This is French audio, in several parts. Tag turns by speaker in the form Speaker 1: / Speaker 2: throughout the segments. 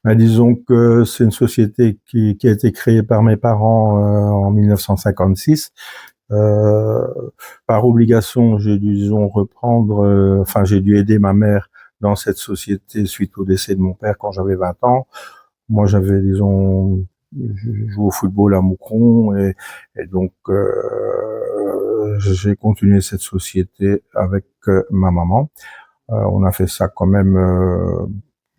Speaker 1: Disons que c'est une société qui a été créée par mes parents en 1956. Euh, Par obligation, j'ai dû, disons, reprendre, enfin, j'ai dû aider ma mère dans cette société suite au décès de mon père quand j'avais 20 ans. Moi, j'avais, disons, je jouais au football à Moucron et donc j'ai continué cette société avec ma maman. On a fait ça quand même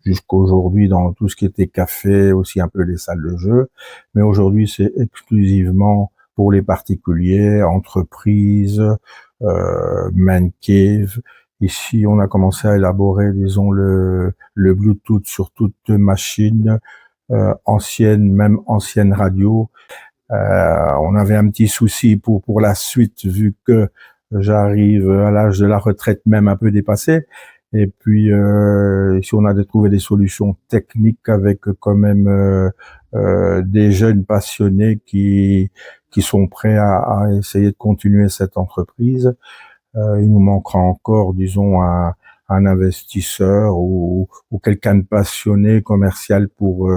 Speaker 1: jusqu'aujourd'hui dans tout ce qui était café, aussi un peu les salles de jeu. Mais aujourd'hui, c'est exclusivement pour les particuliers, entreprises, man cave. Ici, on a commencé à élaborer, disons, le Bluetooth sur toute machine, ancienne, même ancienne radio. On avait un petit souci pour la suite, vu que j'arrive à l'âge de la retraite, même un peu dépassé. Et puis, si on a trouvé des solutions techniques avec quand même des jeunes passionnés qui sont prêts à essayer de continuer cette entreprise. Il nous manquera encore, disons, un investisseur ou quelqu'un de passionné commercial pour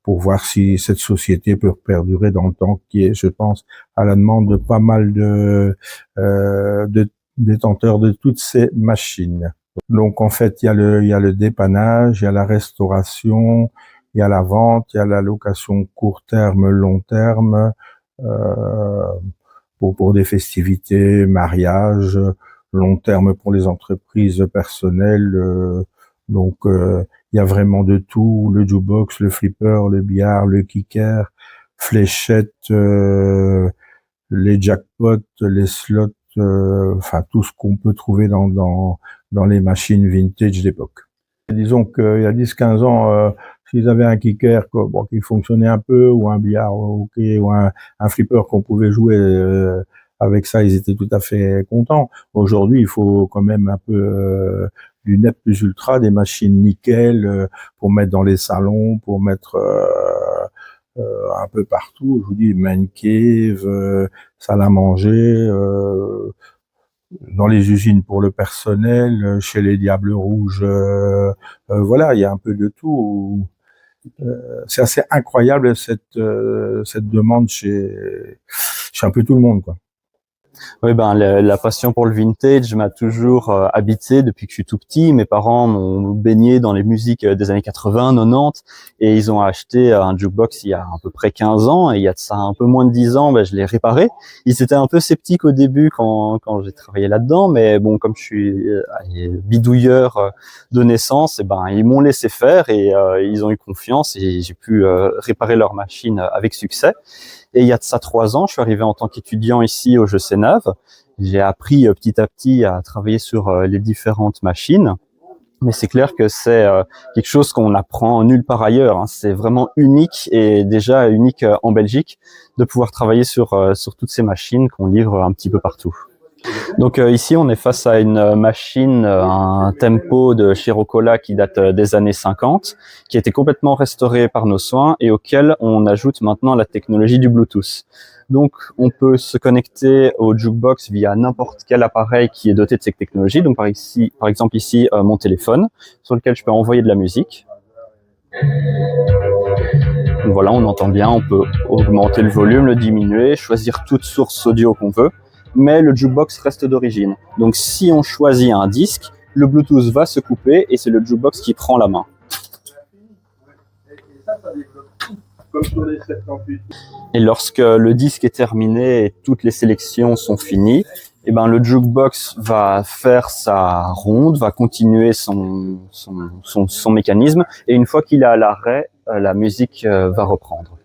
Speaker 1: voir si cette société peut perdurer dans le temps, qui est, je pense, à la demande de pas mal de détenteurs de toutes ces machines. Donc, en fait, il y a le dépannage, il y a la restauration, il y a la vente, il y a la location court terme, long terme, euh, pour des festivités, mariages, long terme pour les entreprises personnelles. Il y a vraiment de tout, le jukebox, le flipper, le billard, le kicker, fléchettes, les jackpots, les slots, enfin tout ce qu'on peut trouver dans les machines vintage d'époque. Disons qu'il y a 10-15 ans, s'ils avaient un kicker bon, qui fonctionnait un peu, ou un billard okay, ou un flipper qu'on pouvait jouer avec ça, ils étaient tout à fait contents. Aujourd'hui, il faut quand même un peu du net plus ultra, des machines nickel pour mettre dans les salons, pour mettre un peu partout. Je vous dis, man cave, salle à manger, dans les usines pour le personnel, chez les Diables Rouges, voilà, il y a un peu de tout. C'est assez incroyable cette demande chez un peu tout le monde, quoi.
Speaker 2: Oui, la passion pour le vintage m'a toujours habité depuis que je suis tout petit. Mes parents m'ont baigné dans les musiques des années 80, 90, et ils ont acheté un jukebox il y a à peu près 15 ans, et il y a de ça un peu moins de 10 ans, je l'ai réparé. Ils étaient un peu sceptiques au début quand j'ai travaillé là-dedans, mais bon, comme je suis bidouilleur de naissance, ils m'ont laissé faire, et ils ont eu confiance, et j'ai pu réparer leur machine avec succès. Et il y a de ça 3 ans, je suis arrivé en tant qu'étudiant ici au Jeu-Sénave. J'ai appris petit à petit à travailler sur les différentes machines. Mais c'est clair que c'est quelque chose qu'on apprend nulle part ailleurs, hein. C'est vraiment unique, et déjà unique en Belgique, de pouvoir travailler sur toutes ces machines qu'on livre un petit peu partout. Donc ici, on est face à une machine, un Tempo de Chirocola qui date des années 50, qui a été complètement restauré par nos soins et auquel on ajoute maintenant la technologie du Bluetooth. Donc on peut se connecter au jukebox via n'importe quel appareil qui est doté de cette technologie. Donc par exemple ici, mon téléphone, sur lequel je peux envoyer de la musique. Donc voilà, on entend bien, on peut augmenter le volume, le diminuer, choisir toute source audio qu'on veut, mais le jukebox reste d'origine. Donc si on choisit un disque, le Bluetooth va se couper et c'est le jukebox qui prend la main. Et lorsque le disque est terminé et toutes les sélections sont finies, le jukebox va faire sa ronde, va continuer son mécanisme, et une fois qu'il est à l'arrêt, la musique va reprendre.